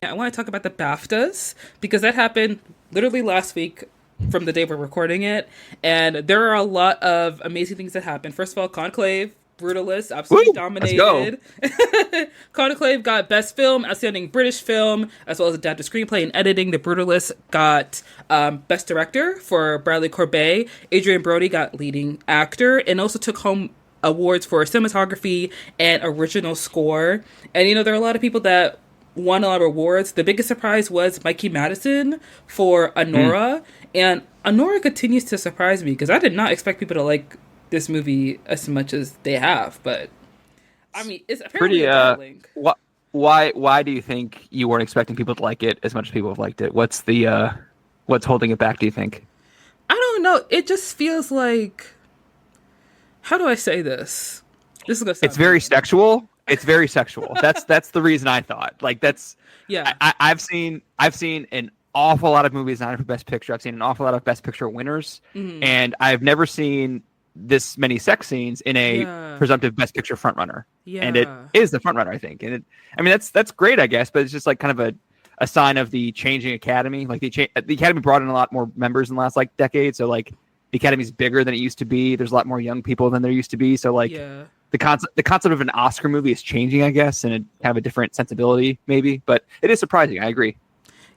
I want to talk about the BAFTAs because that happened literally last week from the day we're recording it. And there are a lot of amazing things that happened. First of all, Conclave, Brutalist, absolutely Woo! Let's go. dominated. Conclave got Best Film, Outstanding British Film, as well as Adapted Screenplay and Editing. The Brutalist got Best Director for Bradley Corbet. Adrian Brody got Leading Actor and also took home awards for cinematography and original score. And there are a lot of people that won a lot of awards. The biggest surprise was Mikey Madison for Mm. Anora, and Anora continues to surprise me because I did not expect people to like this movie as much as they have. But I mean, it's apparently Pretty. a darling. Why do you think you weren't expecting people to like it as much as people have liked it? What's holding it back? Do you think? I don't know. It just feels like, how do I say this? This is gonna It's sound very mean. sexual. It's very sexual. That's the reason I thought. Like that's Yeah. I've seen an awful lot of movies nominated for Best Picture. I've seen an awful lot of Best Picture winners, Mm-hmm. and I've never seen this many sex scenes in a Yeah. presumptive Best Picture frontrunner. And it Yeah. is the frontrunner, I think. And I mean, that's great, I guess, but it's just like kind of a sign of the changing Academy. Like the Academy brought in a lot more members in the last like decade, so like the Academy's bigger than it used to be. There's a lot more young people than there used to be. So like Yeah. the concept of an Oscar movie is changing, I guess, and it have a different sensibility, maybe. But it is surprising. I agree.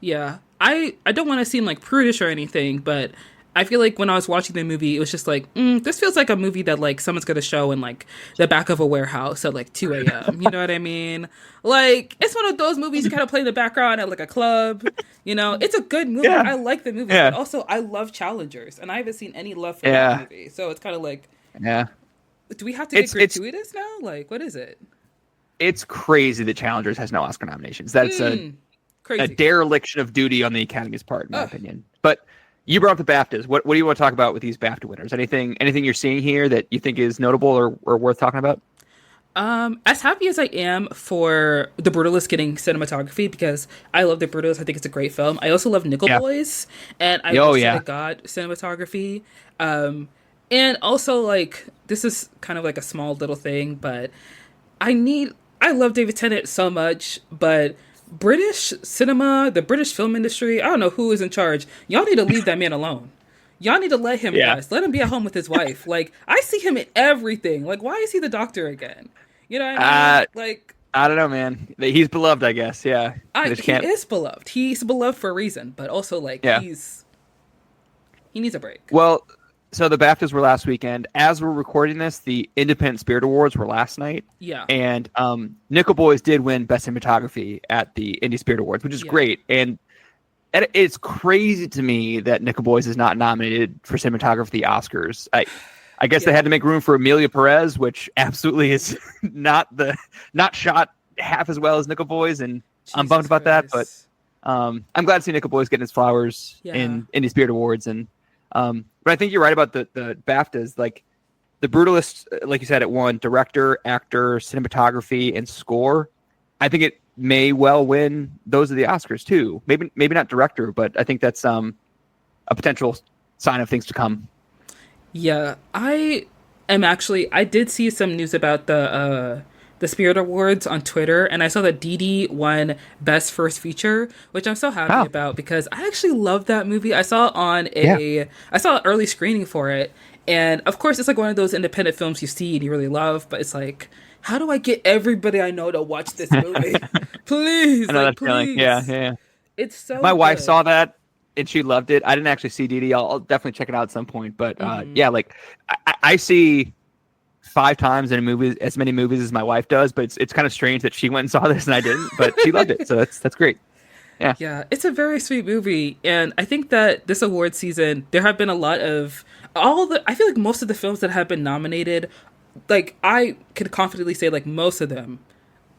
Yeah. I don't want to seem like prudish or anything, but I feel like when I was watching the movie, it was just like, this feels like a movie that like someone's gonna show in like the back of a warehouse at like 2 a.m. You know what I mean? Like it's one of those movies you kind of play in the background at like a club. It's a good movie. Yeah, I like the movie, but yeah, also I love Challengers, and I haven't seen any love for that yeah, movie. So it's kind of like, yeah. do we have to get It's gratuitous now? Like, what is it? it's crazy that Challengers has no Oscar nominations. That's Mm, a crazy. dereliction of duty on the Academy's part, in my Ugh. opinion. But you brought up the BAFTAs. What do you want to talk about with these BAFTA winners? Anything you're seeing here that you think is notable or worth talking about? As happy as I am for The Brutalist getting cinematography because I love The Brutalist, I think it's a great film. I also love Nickel Yeah. Boys, and I Oh wish that yeah. it got cinematography. Um, and also like this is kind of like a small little thing, but I love David Tennant so much, but British cinema, the British film industry, I don't know who is in charge. Y'all need to leave that man alone. Y'all need to let him Yeah. rest. Let him be at home with his wife. Like I see him in everything. Like why is he the doctor again? You know what I mean? Uh, Like I don't know, man. He's beloved, I guess. Yeah. I just he can't. is beloved. He's beloved for a reason, but also like Yeah. he needs a break. Well, so the BAFTAs were last weekend. As we're recording this, the Independent Spirit Awards were last night, Yeah. and Nickel Boys did win Best Cinematography at the Indie Spirit Awards, which is Yeah. great. And it's crazy to me that Nickel Boys is not nominated for cinematography at the Oscars. I guess they Yeah. had to make room for Amelia Perez, which absolutely is not shot half as well as Nickel Boys, and I'm bummed Jesus about that. But Christ. I'm glad to see Nickel Boys getting his flowers Yeah. in Indie Spirit Awards, and but I think you're right about the BAFTAs. Like the Brutalist, like you said, it won director, actor, cinematography, and score. I think it may well win those are the Oscars too. Maybe not director, but I think that's a potential sign of things to come. Yeah, I did see some news about the Spirit Awards on Twitter, and I saw that Dee Dee won Best First Feature, which I'm so happy Oh, about because I actually love that movie. yeah. I saw an early screening for it, and of course it's like one of those independent films you see and you really love, but it's like, how do I get everybody I know to watch this movie? Please, I know like that feeling. Yeah, please. yeah. It's so My wife good. saw that and she loved it. I didn't actually see Dee Dee. I'll definitely check it out at some point. But Hmm. yeah, like I see 5 times in a movie as many movies as my wife does. But it's kind of strange that she went and saw this and I didn't. But she loved it, so that's great. Yeah, Yeah, it's a very sweet movie, and I think that this award season there have been a lot of all the. I feel like most of the films that have been nominated, like I can confidently say, like most of them,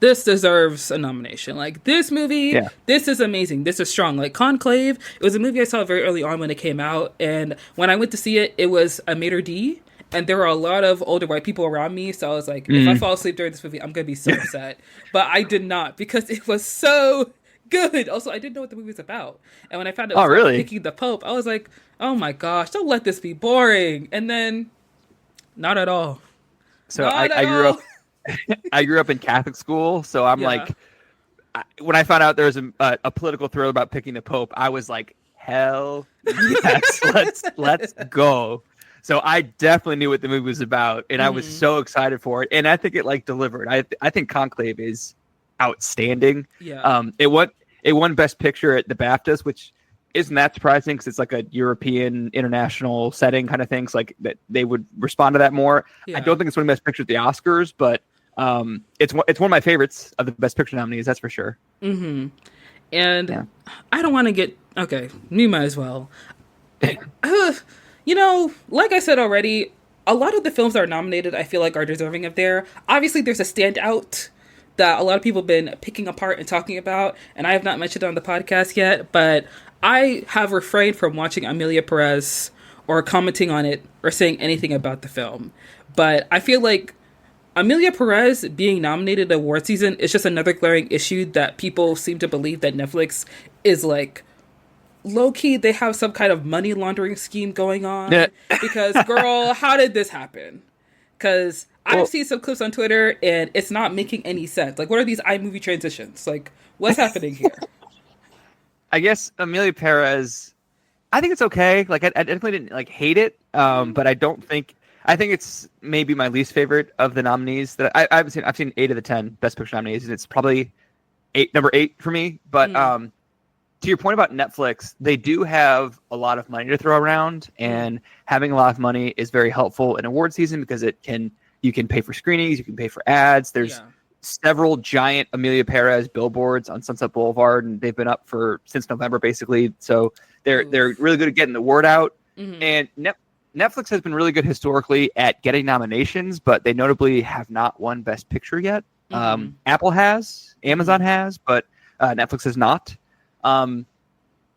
this deserves a nomination. Like this movie, yeah. this is amazing. This is strong. Like Conclave, it was a movie I saw very early on when it came out, and when I went to see it, it was a maitre d. And there were a lot of older white people around me, so I was like, if I Mm. fall asleep during this movie, I'm gonna be so upset. But I did not because it was so good. Also, I didn't know what the movie was about. And when I found out it Oh, was about really? picking the Pope, I was like, oh my gosh, don't let this be boring. And then, not at all. So Not at I grew all. up I grew up in Catholic school, so I'm Yeah. like when I found out there was a political thriller about picking the Pope, I was like, hell yes, let's go. So I definitely knew what the movie was about, and I was so excited for it. And I think it like delivered. I think Conclave is outstanding. Yeah. It won Best Picture at the BAFTAs, which isn't that surprising because it's like a European international setting kind of things. Like that they would respond to that more. Yeah. I don't think it's winning Best Picture at the Oscars, but it's one of my favorites of the Best Picture nominees. That's for sure. And I don't want to get me might as well. Like I said already, a lot of the films that are nominated, I feel like, are deserving of there. Obviously, there's a standout that a lot of people have been picking apart and talking about, and I have not mentioned it on the podcast yet, but I have refrained from watching Amelia Perez or commenting on it or saying anything about the film. But I feel like Amelia Perez being nominated award season is just another glaring issue that people seem to believe that Netflix is like, low-key, they have some kind of money laundering scheme going on. Yeah. Because, girl, how did this happen? Because I've seen some clips on Twitter, and it's not making any sense. Like, what are these iMovie transitions? Like, what's happening here? I guess Amelia Perez, I think it's okay. Like, I definitely didn't, like, hate it, but I think it's maybe my least favorite of the nominees. That I've seen 8 of the 10 Best Picture nominees, and it's probably number 8 for me. But, to your point about Netflix, they do have a lot of money to throw around, and having a lot of money is very helpful in award season because you can pay for screenings, you can pay for ads. There's several giant Amelia Perez billboards on Sunset Boulevard, and they've been up since November basically. So they're really good at getting the word out. And Netflix has been really good historically at getting nominations, but they notably have not won Best Picture yet. Apple has, Amazon has, but Netflix has not.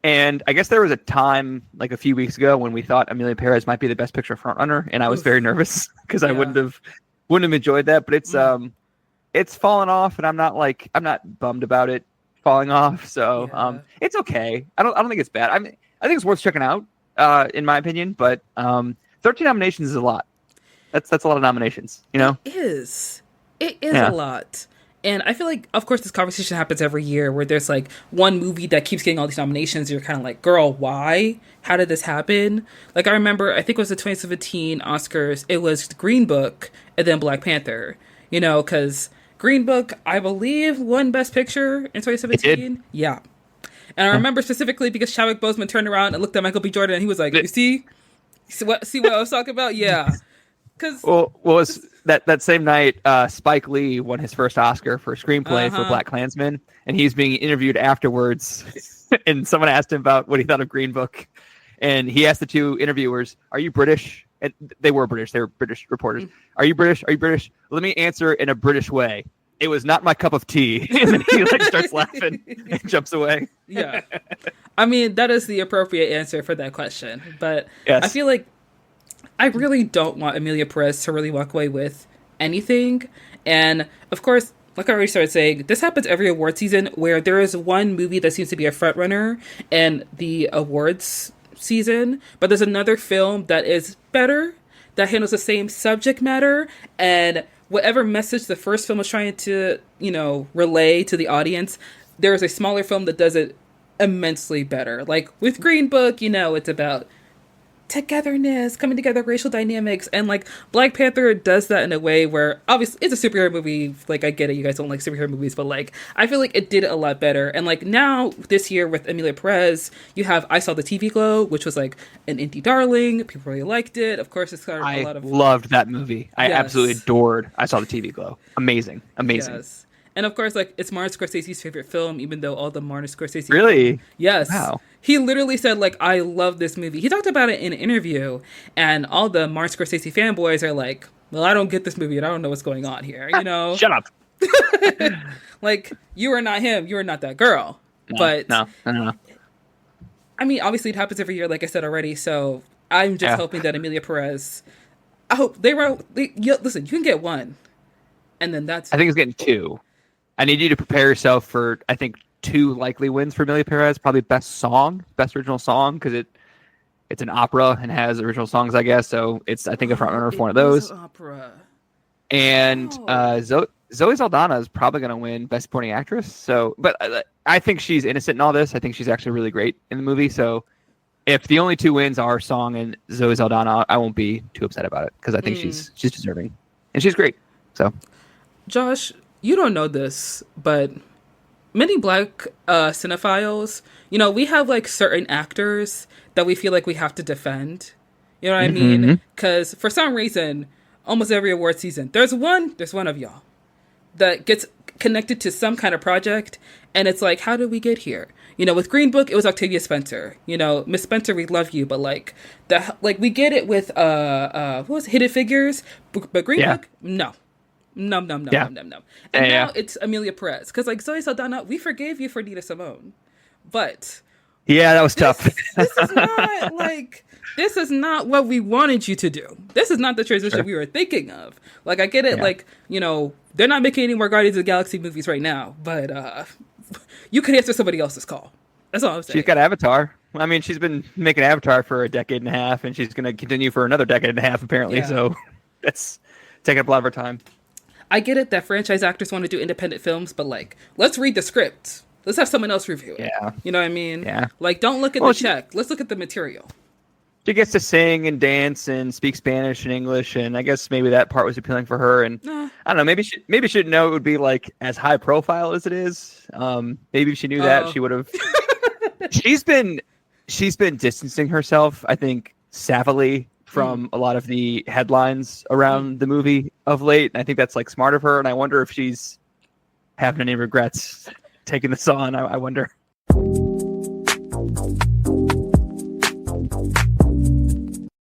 And I guess there was a time like a few weeks ago when we thought Amelia Perez might be the Best Picture frontrunner, and I was very nervous because I wouldn't have enjoyed that. But it's fallen off, and I'm not bummed about it falling off. So it's okay. I don't think it's bad. I mean, I think it's worth checking out, in my opinion. But 13 nominations is a lot. That's a lot of nominations. You know, it is a lot. And I feel like, of course, this conversation happens every year where there's like one movie that keeps getting all these nominations. You're kind of like, girl, why? How did this happen? Like, I remember, I think it was the 2017 Oscars. It was Green Book and then Black Panther, because Green Book, I believe, won Best Picture in 2017. Yeah. And I remember specifically because Chadwick Boseman turned around and looked at Michael B. Jordan and he was like, you see what I was talking about? Yeah. Was that same night, Spike Lee won his first Oscar for screenplay for BlacKkKlansman, and he's being interviewed afterwards, and someone asked him about what he thought of Green Book, and he asked the two interviewers, "Are you British?" And they were British. They were British reporters. "Are you British? Are you British?" "Let me answer in a British way. It was not my cup of tea." And then he starts laughing and jumps away. Yeah, I mean that is the appropriate answer for that question, but yes. I feel like I really don't want Amelia Perez to really walk away with anything. And of course, like I already started saying, this happens every award season where there is one movie that seems to be a front runner in the awards season, but there's another film that is better, that handles the same subject matter, and whatever message the first film was trying to, relay to the audience, there is a smaller film that does it immensely better. Like with Green Book, it's about togetherness, coming together, racial dynamics, and like Black Panther does that in a way where obviously it's a superhero movie. Like I get it, you guys don't like superhero movies, but like I feel like it did it a lot better. And like now this year with Amelia Perez, you have I Saw the TV Glow, which was like an indie darling. People really liked it. Of course, it's got a lot of. I loved that movie. I absolutely adored I Saw the TV Glow. Amazing. Yes. And of course, like, it's Martin Scorsese's favorite film, even though all the Martin Scorsese... Really? Yes. Wow. He literally said, like, I love this movie. He talked about it in an interview, and all the Martin Scorsese fanboys are like, well, I don't get this movie, and I don't know what's going on here, Shut up. Like, you are not him, you are not that girl. No. I mean, obviously it happens every year, like I said already, so I'm just hoping that Amelia Perez... I hope listen, you can get one, and then that's... I think it's getting 2. I need you to prepare yourself for, I think, 2 likely wins for Amelia Perez. Probably best original song, because it's an opera and has original songs, I guess. So it's, I think, a front runner for one of those. Opera. And Zoe Saldana is probably going to win Best Supporting Actress. So, but I think she's innocent in all this. I think she's actually really great in the movie. So, if the only two wins are Song and Zoe Saldana, I won't be too upset about it because I think she's deserving and she's great. So, Josh, you don't know this, but many Black cinephiles, we have like certain actors that we feel like we have to defend. You know what I mean? Because for some reason, almost every award season, there's one of y'all that gets connected to some kind of project, and it's like, how did we get here? With Green Book, it was Octavia Spencer. Miss Spencer, we love you, but we get it with what was it, Hidden Figures, but Green Book, no. No. And now it's Amelia Perez, because Zoe Saldana, we forgave you for Nina Simone, but that was tough. This is not this is not what we wanted you to do. This is not the transition we were thinking of. I get it, they're not making any more Guardians of the Galaxy movies right now, but you could answer somebody else's call. That's all I'm saying. She's got Avatar. I mean, she's been making Avatar for a decade and a half, and she's going to continue for another decade and a half, apparently. Yeah. So that's taking up a lot of her time. I get it that franchise actors want to do independent films, but let's read the script. Let's have someone else review it. Yeah. You know what I mean? Yeah. Don't look at the check. Let's look at the material. She gets to sing and dance and speak Spanish and English, and I guess maybe that part was appealing for her. And I don't know, maybe she didn't know it would be as high profile as it is. Maybe if she knew that, she would have. She's been distancing herself, I think, savvily from a lot of the headlines around the movie of late. And I think that's smart of her. And I wonder if she's having any regrets taking this on. I wonder.